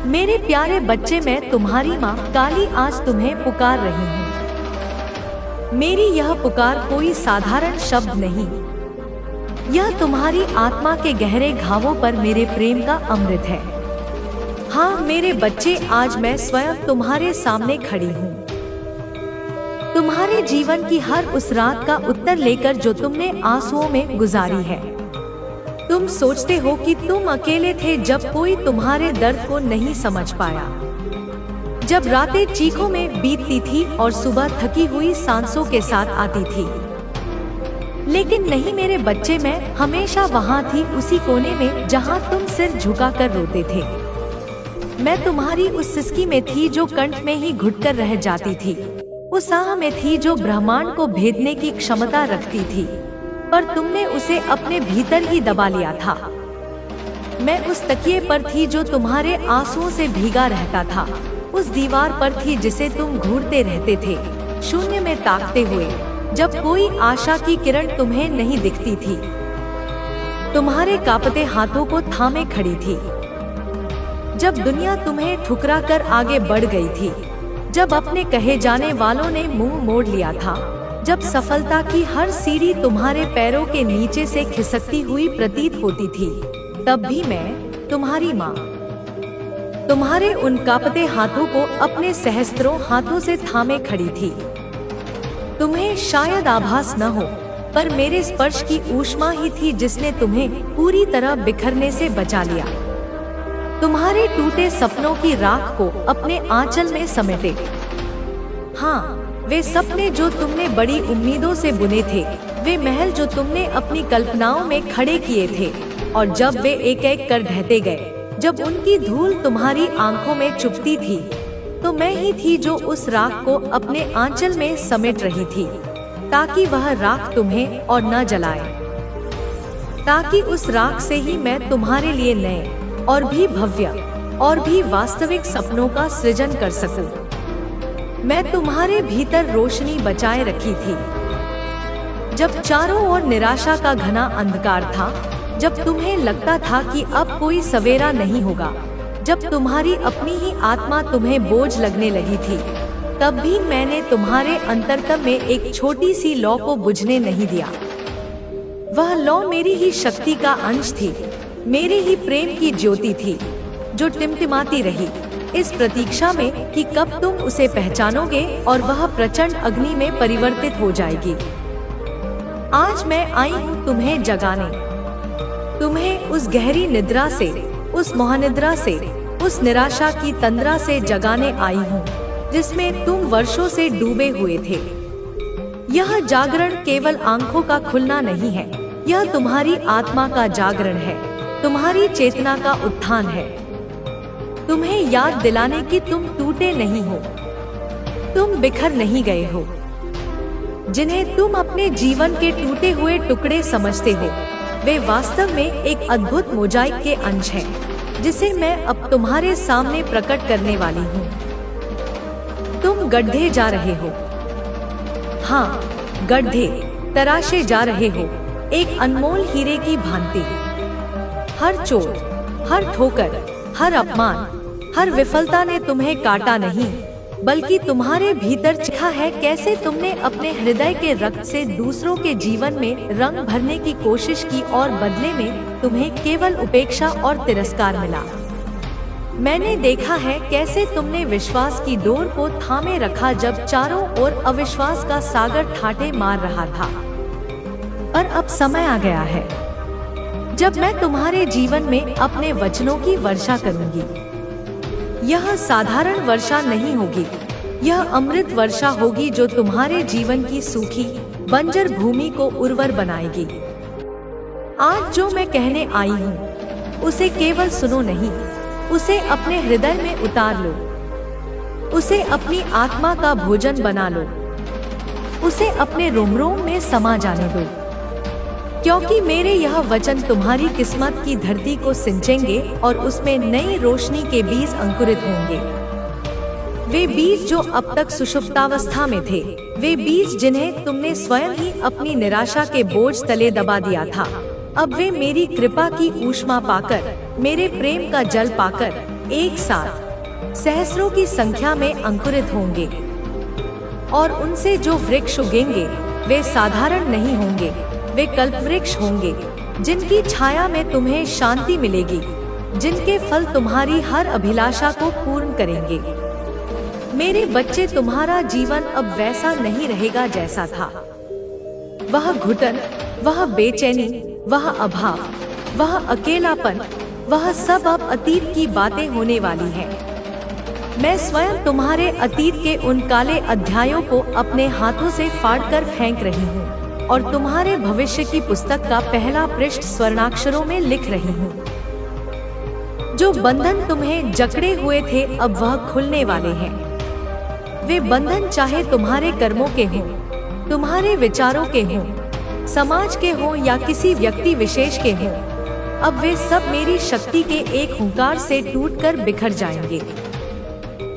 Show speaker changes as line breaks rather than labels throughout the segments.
मेरे प्यारे बच्चे, मैं तुम्हारी माँ काली आज तुम्हें पुकार रही हूँ। मेरी यह पुकार कोई साधारण शब्द नहीं, यह तुम्हारी आत्मा के गहरे घावों पर मेरे प्रेम का अमृत है। हाँ मेरे बच्चे, आज मैं स्वयं तुम्हारे सामने खड़ी हूँ, तुम्हारे जीवन की हर उस रात का उत्तर लेकर जो तुमने आंसुओं में गुजारी है। तुम सोचते हो कि तुम अकेले थे जब कोई तुम्हारे दर्द को नहीं समझ पाया, जब रातें चीखों में बीतती थी और सुबह थकी हुई सांसों के साथ आती थी। लेकिन नहीं मेरे बच्चे, मैं हमेशा वहाँ थी, उसी कोने में जहाँ तुम सिर झुकाकर रोते थे। मैं तुम्हारी उस सिसकी में थी जो कंठ में ही घुटकर रह जाती थी, उस आह में थी जो ब्रह्मांड को भेदने की क्षमता रखती थी, पर तुमने उसे अपने भीतर ही दबा लिया था। मैं उस तकिए पर थी जो तुम्हारे आंसुओं से भीगा रहता था, उस दीवार पर थी जिसे तुम घूरते रहते थे, शून्य में ताकते हुए, जब कोई आशा की किरण तुम्हें नहीं दिखती थी। तुम्हारे कांपते हाथों को थामे खड़ी थी जब दुनिया तुम्हें ठुकरा कर आगे बढ़ गई थी, जब अपने कहे जाने वालों ने मुंह मोड़ लिया था, जब सफलता की हर सीढ़ी तुम्हारे पैरों के नीचे से खिसकती हुई प्रतीत होती थी, तब भी मैं तुम्हारी माँ तुम्हारे उन कांपते हाथों को अपने सहस्त्रों हाथों से थामे खड़ी थी। तुम्हें शायद आभास न हो, पर मेरे स्पर्श की ऊष्मा ही थी जिसने तुम्हें पूरी तरह बिखरने से बचा लिया। तुम्हारे टूटे सपनों की राख को अपने आंचल में समेटे। हाँ, वे सपने जो तुमने बड़ी उम्मीदों से बुने थे, वे महल जो तुमने अपनी कल्पनाओं में खड़े किए थे, और जब वे एक एक कर ढहते गए, जब उनकी धूल तुम्हारी आंखों में चुभती थी, तो मैं ही थी जो उस राख को अपने आंचल में समेट रही थी, ताकि वह राख तुम्हें और न जलाए, ताकि उस राख से ही मैं तुम्हारे लिए नए और भी भव्य और भी वास्तविक सपनों का सृजन कर सकूं। मैं तुम्हारे भीतर रोशनी बचाए रखी थी जब चारों ओर निराशा का घना अंधकार था, जब तुम्हें लगता था कि अब कोई सवेरा नहीं होगा, जब तुम्हारी अपनी ही आत्मा तुम्हें बोझ लगने लगी थी, तब भी मैंने तुम्हारे अंतरतम में एक छोटी सी लौ को बुझने नहीं दिया। वह लौ मेरी ही शक्ति का अंश थी, मेरे ही प्रेम की ज्योति थी, जो टिमटिमाती रही इस प्रतीक्षा में कि कब तुम उसे पहचानोगे और वह प्रचंड अग्नि में परिवर्तित हो जाएगी। आज मैं आई हूँ तुम्हें जगाने, तुम्हें उस गहरी निद्रा से, उस महानिद्रा से, उस निराशा की तंद्रा से जगाने आई हूँ जिसमें तुम वर्षों से डूबे हुए थे। यह जागरण केवल आंखों का खुलना नहीं है, यह तुम्हारी आत्मा का जागरण है, तुम्हारी चेतना का उत्थान है। तुम्हें याद दिलाने की तुम टूटे नहीं हो, तुम बिखर नहीं गए हो। जिन्हें तुम अपने जीवन के टूटे हुए टुकड़े समझते हो, वे वास्तव में एक अद्भुत मोजाइक के अंश हैं, जिसे मैं अब तुम्हारे सामने प्रकट करने वाली हूँ। तुम गड्ढे जा रहे हो, हाँ गड्ढे तराशे जा रहे हो, एक अनमोल हीरे की भांति। हर चोट, हर ठोकर, हर अपमान, हर विफलता ने तुम्हें काटा नहीं, बल्कि तुम्हारे भीतर चिखा है कैसे तुमने अपने हृदय के रक्त से दूसरों के जीवन में रंग भरने की कोशिश की और बदले में तुम्हें केवल उपेक्षा और तिरस्कार मिला। मैंने देखा है कैसे तुमने विश्वास की डोर को थामे रखा जब चारों ओर अविश्वास का सागर ठाटे मार रहा था। पर अब समय आ गया है जब मैं तुम्हारे जीवन में अपने वचनों की वर्षा करूंगी। यह साधारण वर्षा नहीं होगी, यह अमृत वर्षा होगी जो तुम्हारे जीवन की सूखी बंजर भूमि को उर्वर बनाएगी। आज जो मैं कहने आई हूँ, उसे केवल सुनो नहीं, उसे अपने हृदय में उतार लो, उसे अपनी आत्मा का भोजन बना लो, उसे अपने रोम रोम में समा जाने दो, क्योंकि मेरे यह वचन तुम्हारी किस्मत की धरती को सिंचेंगे और उसमें नई रोशनी के बीज अंकुरित होंगे। वे बीज जो अब तक सुषुप्तावस्था में थे, वे बीज जिन्हें तुमने स्वयं ही अपनी निराशा के बोझ तले दबा दिया था, अब वे मेरी कृपा की ऊष्मा पाकर, मेरे प्रेम का जल पाकर एक साथ सहस्रों की संख्या में अंकुरित होंगे, और उनसे जो वृक्ष उगेंगे वे साधारण नहीं होंगे, वे कल्पवृक्ष होंगे, जिनकी छाया में तुम्हें शांति मिलेगी, जिनके फल तुम्हारी हर अभिलाषा को पूर्ण करेंगे। मेरे बच्चे, तुम्हारा जीवन अब वैसा नहीं रहेगा जैसा था। वह घुटन, वह बेचैनी, वह अभाव, वह अकेलापन, वह सब अब अतीत की बातें होने वाली हैं। मैं स्वयं तुम्हारे अतीत के उन काले अध्यायों को अपने हाथों से फाड़कर फेंक रही हूँ और तुम्हारे भविष्य की पुस्तक का पहला पृष्ठ स्वर्णाक्षरों में लिख रही हूँ। जो बंधन तुम्हें जकड़े हुए थे अब वह खुलने वाले हैं। वे बंधन चाहे तुम्हारे कर्मों के हों, तुम्हारे विचारों के हों, समाज के हों या किसी व्यक्ति विशेष के हों, अब वे सब मेरी शक्ति के एक हुंकार से टूटकर बिखर जाएंगे।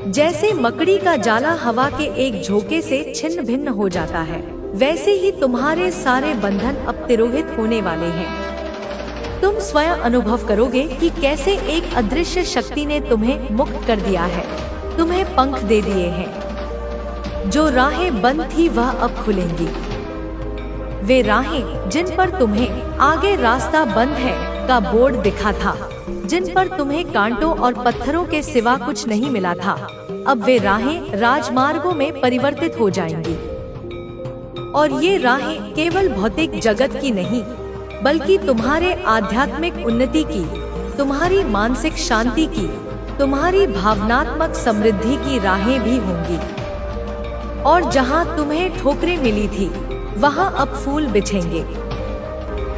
जैसे मकड़ी का जाला हवा के एक झोंके से छिन्न भिन्न हो जाता है, वैसे ही तुम्हारे सारे बंधन अब तिरोहित होने वाले हैं। तुम स्वयं अनुभव करोगे कि कैसे एक अदृश्य शक्ति ने तुम्हें मुक्त कर दिया है, तुम्हें पंख दे दिए हैं। जो राहें बंद थी वह अब खुलेंगी। वे राहें जिन पर तुम्हें आगे रास्ता बंद है का बोर्ड दिखा था, जिन पर तुम्हें कांटों और पत्थरों के सिवा कुछ नहीं मिला था, अब वे राहें राजमार्गों में परिवर्तित हो जाएंगी। और ये राहें केवल भौतिक जगत की नहीं, बल्कि तुम्हारे आध्यात्मिक उन्नति की, तुम्हारी मानसिक शांति की, तुम्हारी भावनात्मक समृद्धि की राहें भी होंगी। और जहां तुम्हें ठोकरें मिली थी, वहां अब फूल बिछेंगे।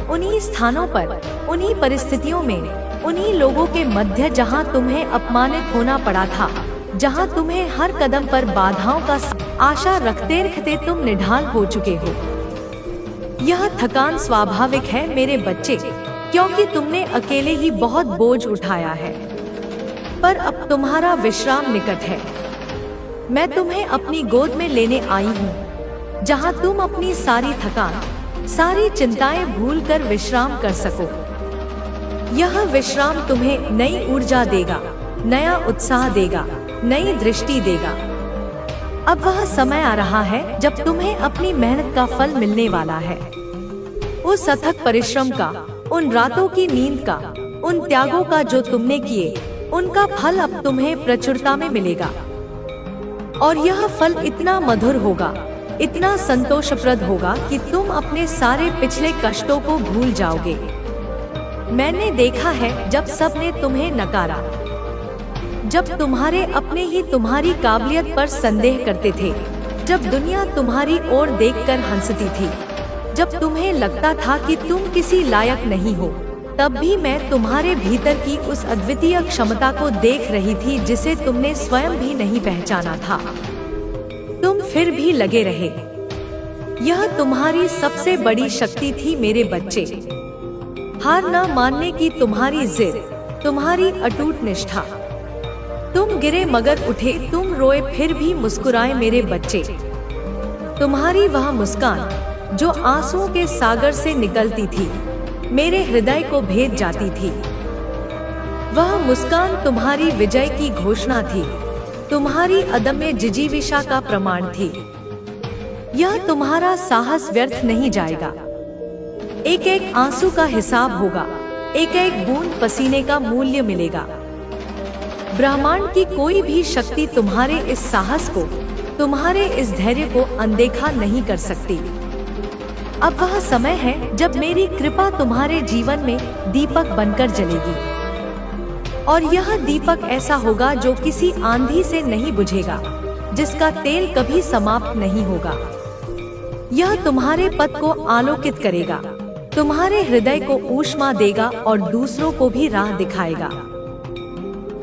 उन्हीं स्थानों पर, उन्हीं परिस्थितियों में, उन्हीं लोगों के मध्य जहां तुम्हें अपमानित होना पड़ा था, जहां तुम्हें हर कदम पर बाधाओं का आशा रखते रखते तुम निढाल हो चुके हो। यह थकान स्वाभाविक है मेरे बच्चे, क्योंकि तुमने अकेले ही बहुत बोझ उठाया है। पर अब तुम्हारा विश्राम निकट है। मैं तुम्हें अपनी गोद में लेने आई हूँ, जहाँ तुम अपनी सारी थकान, सारी चिंताएं भूलकर विश्राम कर सको। यह विश्राम तुम्हें नई ऊर्जा देगा, नया उत्साह देगा, नई दृष्टि देगा। अब वह समय आ रहा है जब तुम्हें अपनी मेहनत का फल मिलने वाला है। उस अथक परिश्रम का, उन रातों की नींद का, उन त्यागों का जो तुमने किए, उनका फल अब तुम्हें प्रचुरता में मिलेगा। और यह फल इतना मधुर होगा, इतना संतोषप्रद होगा कि तुम अपने सारे पिछले कष्टों को भूल जाओगे। मैंने देखा है जब सबने तुम्हें नकारा, जब तुम्हारे अपने ही तुम्हारी काबिलियत पर संदेह करते थे, जब दुनिया तुम्हारी ओर देखकर हंसती थी, जब तुम्हें लगता था कि तुम किसी लायक नहीं हो, तब भी मैं तुम्हारे भीतर की उस अद्वितीय क्षमता को देख रही थी जिसे तुमने स्वयं भी नहीं पहचाना था। तुम फिर भी लगे रहे। यह तुम्हारी सबसे बड़ी शक्ति थी मेरे बच्चे। हार न मानने की तुम्हारी जिद, तुम्हारी अटूट निष्ठा। तुम गिरे मगर उठे, तुम रोए फिर भी मुस्कुराए मेरे बच्चे। तुम्हारी वह मुस्कान जो आंसुओं के सागर से निकलती थी, मेरे हृदय को भेद जाती थी। वह मुस्कान तुम्हारी विजय की घोषणा थी, तुम्हारी अदम्य जिजीविषा का प्रमाण थी। यह तुम्हारा साहस व्यर्थ नहीं जाएगा। एक एक आंसू का हिसाब होगा, एक एक बूंद पसीने का मूल्य मिलेगा। ब्रह्मांड की कोई भी शक्ति तुम्हारे इस साहस को, तुम्हारे इस धैर्य को अनदेखा नहीं कर सकती। अब वह समय है जब मेरी कृपा तुम्हारे जीवन में दीपक बनकर जलेगी। और यह दीपक ऐसा होगा जो किसी आंधी से नहीं बुझेगा, जिसका तेल कभी समाप्त नहीं होगा। यह तुम्हारे पथ को आलोकित करेगा, तुम्हारे हृदय को ऊष्मा देगा और दूसरों को भी राह दिखाएगा।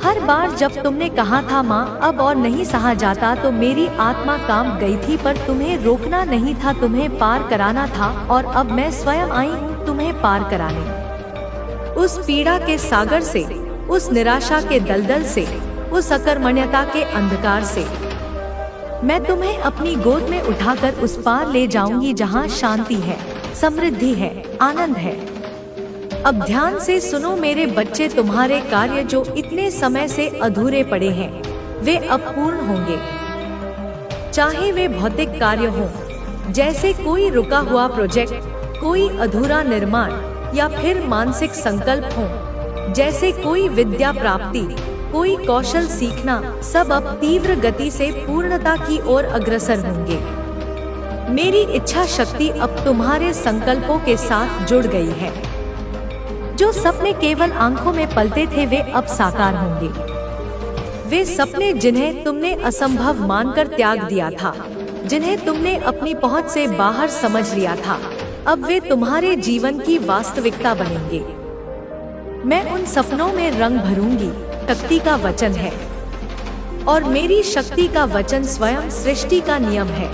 हर बार जब तुमने कहा था माँ अब और नहीं सहा जाता, तो मेरी आत्मा काम गई थी, पर तुम्हें रोकना नहीं था, तुम्हें पार कराना था। और अब मैं स्वयं आई हूँ तुम्हें पार कराने। उस पीड़ा के सागर से, उस निराशा के दलदल से, उस अकर्मण्यता के अंधकार से मैं तुम्हें अपनी गोद में उठाकर उस पार ले जाऊंगी जहाँ शांति है, समृद्धि है, आनंद है। अब ध्यान से सुनो मेरे बच्चे, तुम्हारे कार्य जो इतने समय से अधूरे पड़े हैं वे अब पूर्ण होंगे। चाहे वे भौतिक कार्य हों, जैसे कोई रुका हुआ प्रोजेक्ट, कोई अधूरा निर्माण, या फिर मानसिक संकल्प हों, जैसे कोई विद्या प्राप्ति, कोई कौशल सीखना, सब अब तीव्र गति से पूर्णता की ओर अग्रसर होंगे। मेरी इच्छा शक्ति अब तुम्हारे संकल्पों के साथ जुड़ गई है। जो सपने केवल आंखों में पलते थे वे अब साकार होंगे। वे सपने जिन्हें तुमने असंभव मानकर त्याग दिया था, जिन्हें तुमने अपनी पहुंच से बाहर समझ लिया था, अब वे तुम्हारे जीवन की वास्तविकता बनेंगे। मैं उन सपनों में रंग भरूंगी। शक्ति का वचन है, और मेरी शक्ति का वचन स्वयं सृष्टि का नियम है।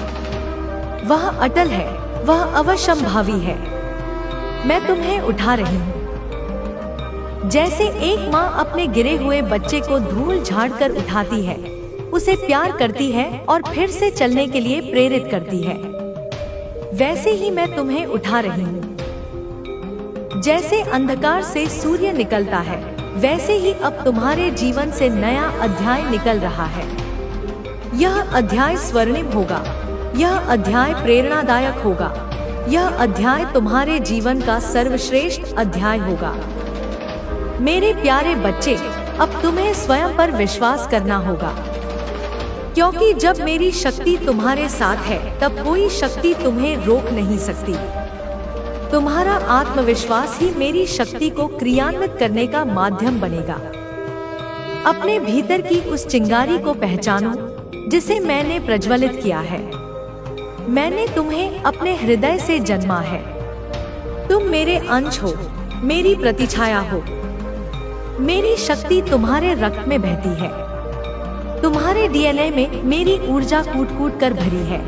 वह अटल है, वह अवश्यंभावी है। मैं तुम्हें उठा रही हूँ। जैसे एक माँ अपने गिरे हुए बच्चे को धूल झाड़कर उठाती है, उसे प्यार करती है और फिर से चलने के लिए प्रेरित करती है, वैसे ही मैं तुम्हें उठा रही हूँ। जैसे अंधकार से सूर्य निकलता है, वैसे ही अब तुम्हारे जीवन से नया अध्याय निकल रहा है। यह अध्याय स्वर्णिम होगा, यह अध्याय प्रेरणादायक होगा, यह अध्याय तुम्हारे जीवन का सर्वश्रेष्ठ अध्याय होगा। मेरे प्यारे बच्चे, अब तुम्हें स्वयं पर विश्वास करना होगा, क्योंकि जब मेरी शक्ति तुम्हारे साथ है तब कोई शक्ति तुम्हें रोक नहीं सकती। तुम्हारा आत्मविश्वास ही मेरी शक्ति को क्रियान्वित करने का माध्यम बनेगा। अपने भीतर की उस चिंगारी को पहचानो जिसे मैंने प्रज्वलित किया है। मैंने तुम्हें अपने हृदय से जन्मा है। तुम मेरे अंश हो, मेरी प्रतिछाया हो। मेरी शक्ति तुम्हारे रक्त में बहती है। तुम्हारे डीएनए में मेरी ऊर्जा कूट कूट कर भरी है।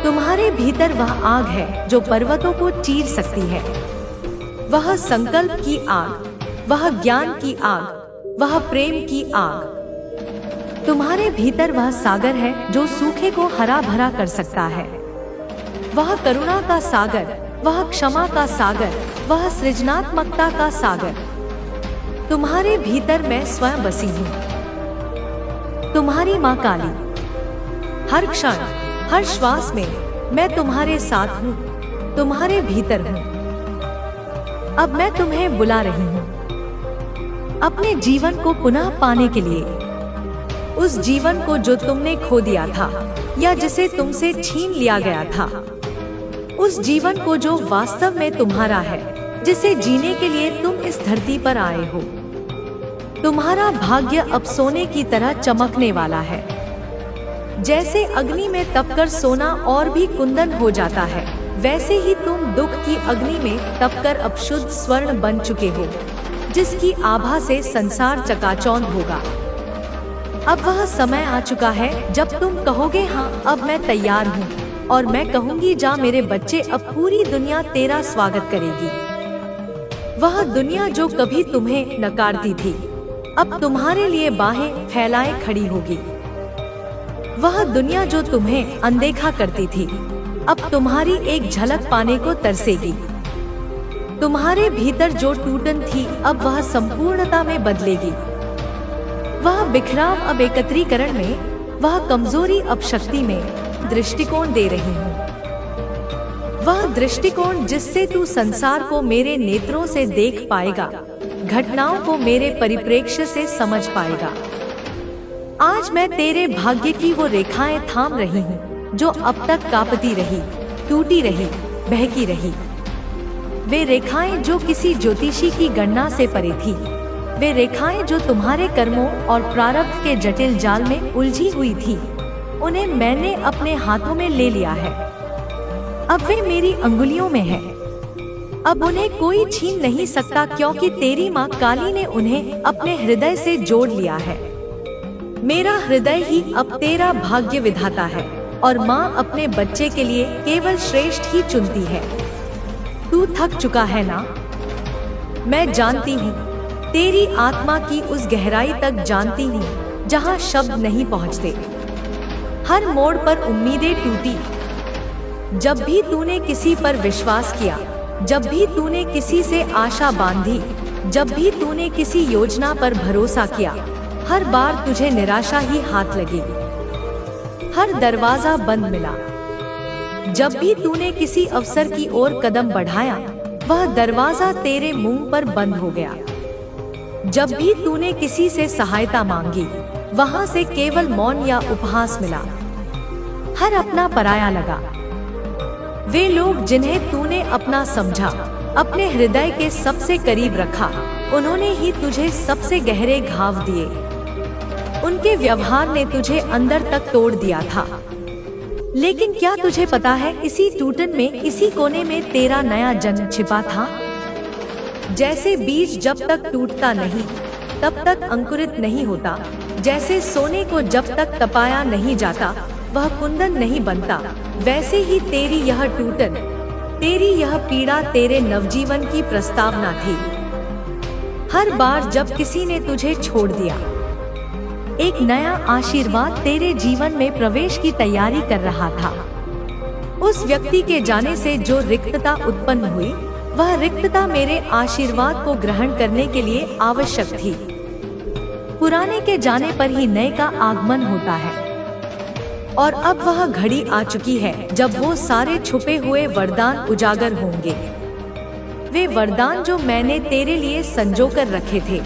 तुम्हारे भीतर वह आग है जो पर्वतों को चीर सकती है। वह संकल्प की आग, वह ज्ञान की आग, वह प्रेम की आग। तुम्हारे भीतर वह सागर है जो सूखे को हरा भरा कर सकता है। वह करुणा का सागर, वह क्षमा का सागर, वह सृजनात्मकता का सागर। तुम्हारे भीतर मैं स्वयं बसी हूँ। तुम्हारी माँ काली। हर क्षण, हर श्वास में मैं तुम्हारे साथ हूँ, तुम्हारे भीतर हूँ। अब मैं तुम्हें बुला रही हूँ अपने जीवन को पुनः पाने के लिए। उस जीवन को जो तुमने खो दिया था या जिसे तुमसे छीन लिया गया था। उस जीवन को जो वास्तव में तुम्हारा है, जिसे जीने के लिए तुम इस धरती पर आए हो। तुम्हारा भाग्य अब सोने की तरह चमकने वाला है। जैसे अग्नि में तपकर सोना और भी कुंदन हो जाता है, वैसे ही तुम दुख की अग्नि में तपकर अब शुद्ध स्वर्ण बन चुके हो, जिसकी आभा से संसार चकाचौंध होगा। अब वह समय आ चुका है जब तुम कहोगे हाँ अब मैं तैयार हूँ, और मैं कहूँगी जा मेरे बच्चे, अब पूरी दुनिया तेरा स्वागत करेगी। वह दुनिया जो कभी तुम्हें नकारती थी अब तुम्हारे लिए बाहें फैलाए खड़ी होगी। वह दुनिया जो तुम्हें अनदेखा करती थी अब तुम्हारी एक झलक पाने को तरसेगी। तुम्हारे भीतर जो टूटन थी अब वह संपूर्णता में बदलेगी। वह बिखराव अब एकत्रीकरण में, वह कमजोरी अब शक्ति में दृष्टिकोण दे रही हूँ। वह दृष्टिकोण जिससे तू संसार को मेरे नेत्रों से देख पाएगा, घटनाओं को मेरे परिप्रेक्ष्य से समझ पाएगा। आज मैं तेरे भाग्य की वो रेखाएं थाम रही हूँ जो अब तक कांपती रही, टूटी रही, बहकी रही। वे रेखाएं जो किसी ज्योतिषी की गणना से परे थी, वे रेखाएं जो तुम्हारे कर्मों और प्रारब्ध के जटिल जाल में उलझी हुई थी, उन्हें मैंने अपने हाथों में ले लिया है। अब वे मेरी अंगुलियों में है। अब उन्हें कोई छीन नहीं सकता, क्योंकि तेरी माँ काली ने उन्हें अपने हृदय से जोड़ लिया है। मेरा हृदय ही अब तेरा भाग्य विधाता है, और माँ अपने बच्चे के लिए केवल श्रेष्ठ ही चुनती है। तू थक चुका है ना? मैं जानती हूँ, तेरी आत्मा की उस गहराई तक जानती हूँ जहाँ शब्द नहीं पहुँचते। हर मोड़ पर उम्मीदें टूटी। जब भी तूने किसी पर विश्वास किया, जब भी तूने किसी से आशा बांधी, जब भी तूने किसी योजना पर भरोसा किया, हर बार तुझे निराशा ही हाथ लगी। हर दरवाजा बंद मिला। जब भी तूने किसी अवसर की ओर कदम बढ़ाया, वह दरवाजा तेरे मुंह पर बंद हो गया। जब भी तूने किसी से सहायता मांगी, वहां से केवल मौन या उपहास मिला। हर अपना पराया लगा। वे लोग जिन्हें तूने अपना समझा, अपने हृदय के सबसे करीब रखा, उन्होंने ही तुझे सबसे गहरे घाव दिए। उनके व्यवहार ने तुझे अंदर तक तोड़ दिया था। लेकिन क्या तुझे पता है, इसी टूटन में, इसी कोने में तेरा नया जन्म छिपा था। जैसे बीज जब तक टूटता नहीं, तब तक अंकुरित नहीं होता, जैसे सोने को जब तक तपाया नहीं जाता, वह कुंदन नहीं बनता, वैसे ही तेरी यह टूटन, तेरी यह पीड़ा तेरे नवजीवन की प्रस्तावना थी। हर बार जब किसी ने तुझे छोड़ दिया, एक नया आशीर्वाद तेरे जीवन में प्रवेश की तैयारी कर रहा था। उस व्यक्ति के जाने से जो रिक्तता उत्पन्न हुई, वह रिक्तता मेरे आशीर्वाद को ग्रहण करने के लिए आवश्यक थी। पुराने के जाने पर ही नए का आगमन होता है। और अब वह घड़ी आ चुकी है जब वो सारे छुपे हुए वरदान उजागर होंगे। वे वरदान जो मैंने तेरे लिए संजो कर रखे थे,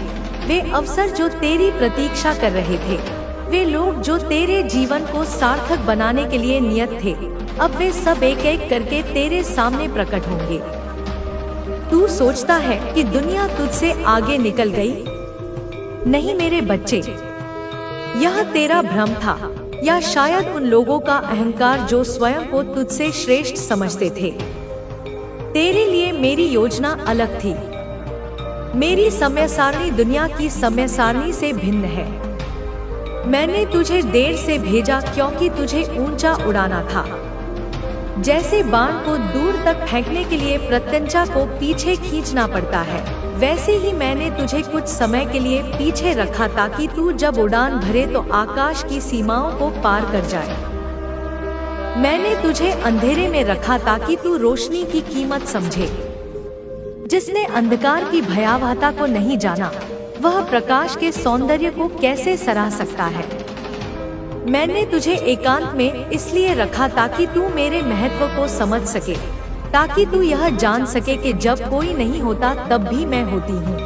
वे अवसर जो तेरी प्रतीक्षा कर रहे थे, वे लोग जो तेरे जीवन को सार्थक बनाने के लिए नियत थे, अब वे सब एक एक करके तेरे सामने प्रकट होंगे। तू सोचता है कि दुनिया तुझसे आगे निकल गई? नहीं मेरे बच्चे, यह तेरा भ्रम था, या शायद उन लोगों का अहंकार जो स्वयं को तुझसे श्रेष्ठ समझते थे। तेरे लिए मेरी योजना अलग थी। मेरी समय सारणी दुनिया की समय सारणी से भिन्न है। मैंने तुझे देर से भेजा क्योंकि तुझे ऊंचा उड़ाना था। जैसे बाण को दूर तक फेंकने के लिए प्रत्यंचा को पीछे खींचना पड़ता है, वैसे ही मैंने तुझे कुछ समय के लिए पीछे रखा ताकि तू जब उड़ान भरे तो आकाश की सीमाओं को पार कर जाए। मैंने तुझे अंधेरे में रखा ताकि तू रोशनी की कीमत समझे। जिसने अंधकार की भयावहता को नहीं जाना, वह प्रकाश के सौंदर्य को कैसे सराह सकता है। मैंने तुझे एकांत में इसलिए रखा ताकि तू मेरे महत्व को समझ सके, ताकि तू यह जान सके कि जब कोई नहीं होता तब भी मैं होती हूँ।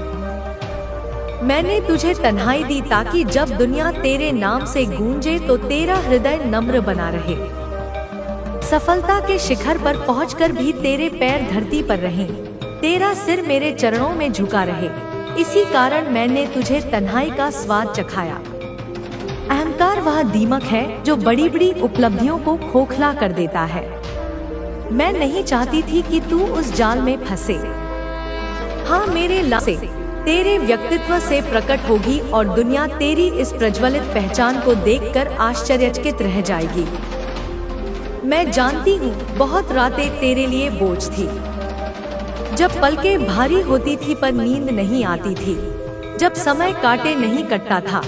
मैंने तुझे तन्हाई दी ताकि जब दुनिया तेरे नाम से गूंजे तो तेरा हृदय नम्र बना रहे। सफलता के शिखर पर पहुंचकर भी तेरे पैर धरती पर रहें, तेरा सिर मेरे चरणों में झुका रहे। इसी कारण मैंने तुझे तन्हाई का स्वाद चखाया। अहंकार वह दीमक है जो बड़ी बड़ी उपलब्धियों को खोखला कर देता है। मैं नहीं चाहती थी कि तू उस जाल में फंसे। हाँ, मेरे लासे तेरे व्यक्तित्व से प्रकट होगी और दुनिया तेरी इस प्रज्वलित पहचान को देखकर आश्चर्यचकित रह जाएगी। मैं जानती हूँ बहुत रातें तेरे लिए बोझ थी, जब पलकें भारी होती थी पर नींद नहीं आती थी, जब समय काटे नहीं कटता था,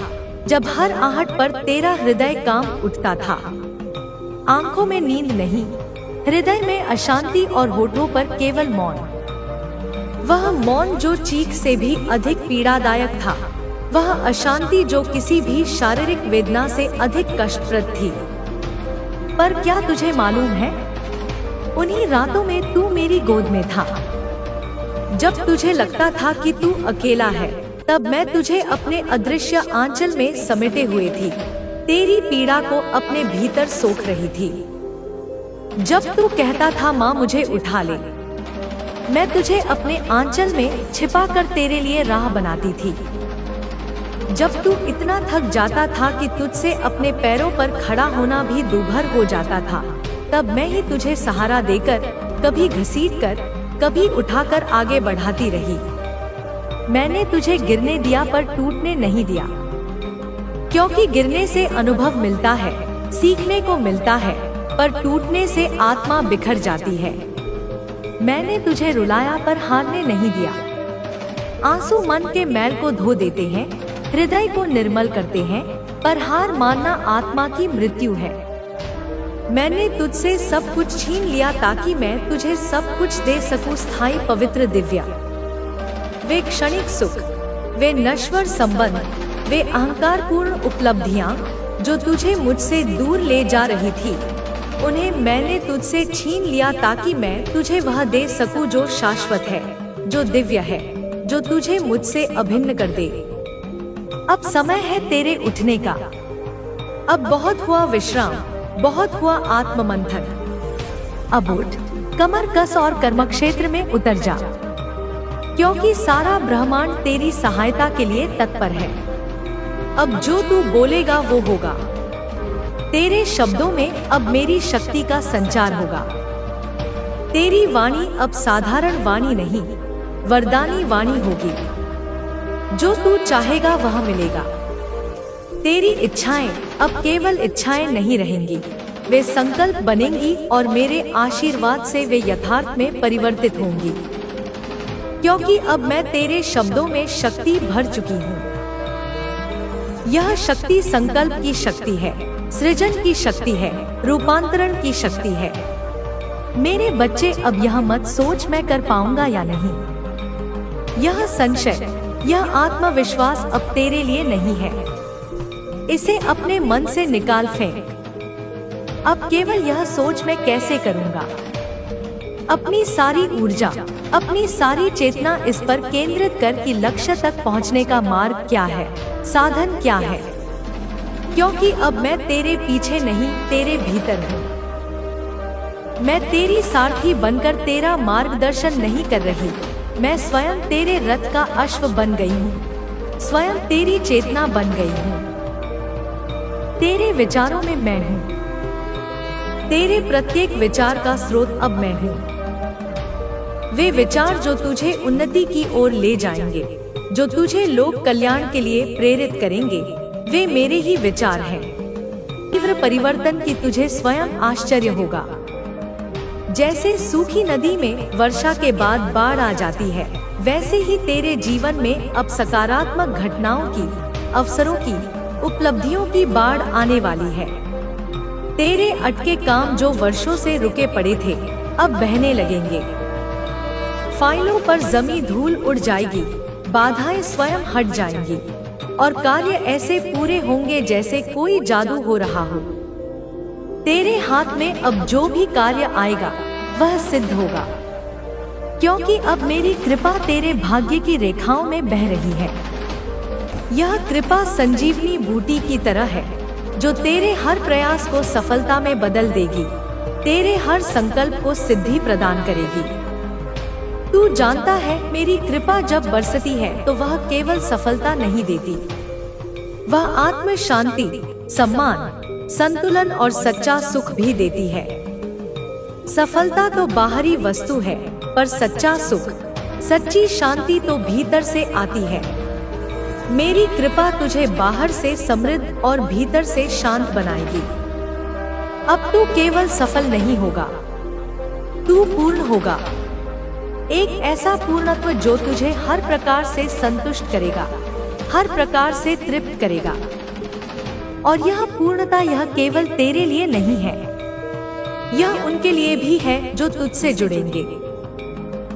जब हर आहट पर तेरा हृदय काम उठता था। आंखों में नींद नहीं, हृदय में अशांति और होठों पर केवल मौन। वह मौन जो चीख से भी अधिक पीड़ादायक था, वह अशांति जो किसी भी शारीरिक वेदना से अधिक कष्टप्रद थी। पर क्या तुझे मालूम है, उन्हीं रातों में तू मेरी गोद में था। जब तुझे लगता था कि तू अकेला है, तब मैं तुझे अपने अदृश्य आंचल में समेटे हुए थी, तेरी पीड़ा को अपने भीतर सोख रही थी। जब तू कहता था माँ मुझे उठा ले, मैं तुझे अपने आंचल में छिपाकर तेरे लिए राह बनाती थी। जब तू इतना थक जाता था कि तुझसे अपने पैरों पर खड़ा होना भी दूभर हो जाता था, तब मैं ही तुझे सहारा देकर, कभी घसीटकर, कभी उठाकर आगे बढ़ाती रही। मैंने तुझे गिरने दिया पर टूटने नहीं दिया, क्योंकि गिरने से अनुभव मिलता है, सीखने को मिलता है, पर टूटने से आत्मा बिखर जाती है। मैंने तुझे रुलाया पर हारने नहीं दिया। आंसू मन के मैल को धो देते हैं, हृदय को निर्मल करते हैं, पर हार मानना आत्मा की मृत्यु है। मैंने तुझसे सब कुछ छीन लिया ताकि मैं तुझे सब कुछ दे सकूं, स्थायी पवित्र दिव्या। वे क्षणिक सुख, वे नश्वर संबंध, वे अहंकारपूर्ण उपलब्धियां जो तुझे मुझसे दूर ले जा रही थी, उन्हें मैंने तुझसे छीन लिया ताकि मैं तुझे वह दे सकूं जो शाश्वत है, जो दिव्य है, जो तुझे मुझसे अभिन्न कर दे। अब समय है तेरे उठने का। अब बहुत हुआ विश्राम, बहुत हुआ आत्ममंथन। अब उठ, कमर कस और कर्मक्षेत्र में उतर जा, क्योंकि सारा ब्रह्मांड तेरी सहायता के लिए तत्पर है। अब जो तू बोलेगा वो होगा। तेरे शब्दों में अब मेरी शक्ति का संचार होगा। तेरी वाणी अब साधारण वाणी नहीं, वरदानी वाणी होगी। जो तू चाहेगा वह मिलेगा। तेरी इच्छाएं अब केवल इच्छाएं नहीं रहेंगी, वे संकल्प बनेंगी और मेरे आशीर्वाद से वे यथार्थ में परिवर्तित होंगी, क्योंकि अब मैं तेरे शब्दों में शक्ति भर चुकी हूँ। यह शक्ति संकल्प की शक्ति है, सृजन की शक्ति है, रूपांतरण की शक्ति है। मेरे बच्चे, अब यह मत सोच मैं कर पाऊंगा या नहीं। यह संशय, यह आत्मविश्वास अब तेरे लिए नहीं है। इसे अपने मन से निकाल फेंक। अब केवल यह सोच मैं कैसे करूंगा। अपनी सारी ऊर्जा, अपनी सारी चेतना इस पर केंद्रित कर कि लक्ष्य तक पहुंचने का मार्ग क्या है, साधन क्या है। क्योंकि अब मैं तेरे पीछे नहीं, तेरे भीतर हूँ। मैं तेरी सारथी बनकर तेरा मार्गदर्शन नहीं कर रही, मैं स्वयं तेरे रथ का अश्व बन गई हूँ, स्वयं तेरी चेतना बन गई हूँ। तेरे विचारों में मैं हूँ। तेरे प्रत्येक विचार का स्रोत अब मैं हूँ। वे विचार जो तुझे उन्नति की ओर ले जाएंगे, जो तुझे लोक कल्याण के लिए प्रेरित करेंगे, वे मेरे ही विचार हैं। तीव्र परिवर्तन की तुझे स्वयं आश्चर्य होगा। जैसे सूखी नदी में वर्षा के बाद बाढ़ आ जाती है, वैसे ही तेरे जीवन में अब सकारात्मक घटनाओं की, अवसरों की, उपलब्धियों की बाढ़ आने वाली है। तेरे अटके काम जो वर्षों से रुके पड़े थे, अब बहने लगेंगे। फाइलों पर जमी धूल उड़ जाएगी, बाधाएं स्वयं हट जाएंगी और कार्य ऐसे पूरे होंगे जैसे कोई जादू हो रहा हो। तेरे हाथ में अब जो भी कार्य आएगा वह सिद्ध होगा, क्योंकि अब मेरी कृपा तेरे भाग्य की रेखाओं में बह रही है। यह कृपा संजीवनी बूटी की तरह है, जो तेरे हर प्रयास को सफलता में बदल देगी, तेरे हर संकल्प को सिद्धि प्रदान करेगी। तू जानता है, मेरी कृपा जब बरसती है तो वह केवल सफलता नहीं देती, वह आत्म शांति, सम्मान, संतुलन और सच्चा सुख भी देती है। सफलता तो बाहरी वस्तु है, पर सच्चा सुख, सच्ची शांति तो भीतर से आती है। मेरी कृपा तुझे बाहर से समृद्ध और भीतर से शांत बनाएगी। अब तू केवल सफल नहीं होगा, तू पूर्ण होगा। एक ऐसा पूर्णत्व जो तुझे हर प्रकार से संतुष्ट करेगा, हर प्रकार से तृप्त करेगा। और यह पूर्णता यह केवल तेरे लिए नहीं है, यह उनके लिए भी है जो तुझसे जुड़ेंगे।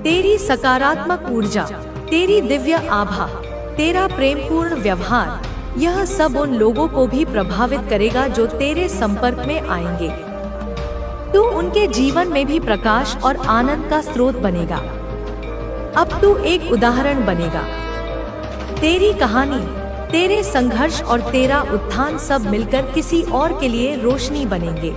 तेरी सकारात्मक ऊर्जा, तेरी दिव्य आभा, तेरा प्रेमपूर्ण व्यवहार, यह सब उन लोगों को भी प्रभावित करेगा जो तेरे संपर्क में आएंगे। तू उनके जीवन में भी प्रकाश और आनंद का स्रोत बनेगा। अब तू एक उदाहरण बनेगा। तेरी कहानी, तेरे संघर्ष और तेरा उत्थान सब मिलकर किसी और के लिए रोशनी बनेंगे।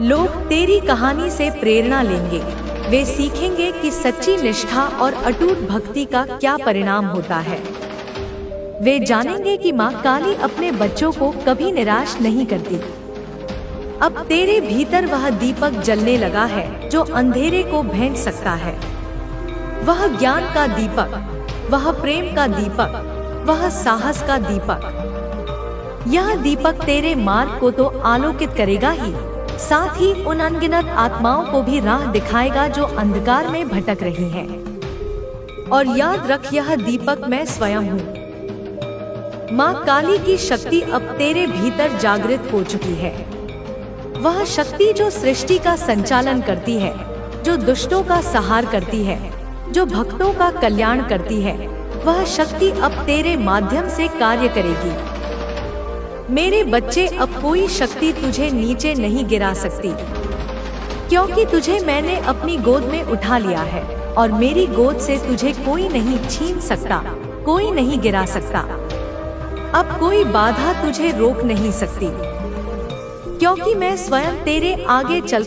लोग तेरी कहानी से प्रेरणा लेंगे। वे सीखेंगे कि सच्ची निष्ठा और अटूट भक्ति का क्या परिणाम होता है। वे जानेंगे कि माँ काली अपने बच्चों को कभी निराश नहीं करती। अब तेरे भीतर वह दीपक जलने लगा है जो अंधेरे को भेंट सकता है। वह ज्ञान का दीपक, वह प्रेम का दीपक, वह साहस का दीपक। यह दीपक तेरे मार्ग को तो आलोकित करेगा ही, साथ ही उन अनगिनत आत्माओं को भी राह दिखाएगा जो अंधकार में भटक रही हैं। और याद रख, यह दीपक मैं स्वयं हूँ। माँ काली की शक्ति अब तेरे भीतर जागृत हो चुकी है। वह शक्ति जो सृष्टि का संचालन करती है, जो दुष्टों का संहार करती है, जो भक्तों का कल्याण करती है, वह शक्ति अब तेरे माध्यम से कार्य करेगी। मेरे बच्चे, अब कोई शक्ति तुझे नीचे नहीं गिरा सकती, क्योंकि तुझे मैंने अपनी गोद में उठा लिया है और मेरी गोद से तुझे कोई नहीं छीन सकता, कोई नहीं गिरा सकता। अब कोई बाधा तुझे रोक नहीं सकती, क्योंकि मैं स्वयं तेरे आगे चल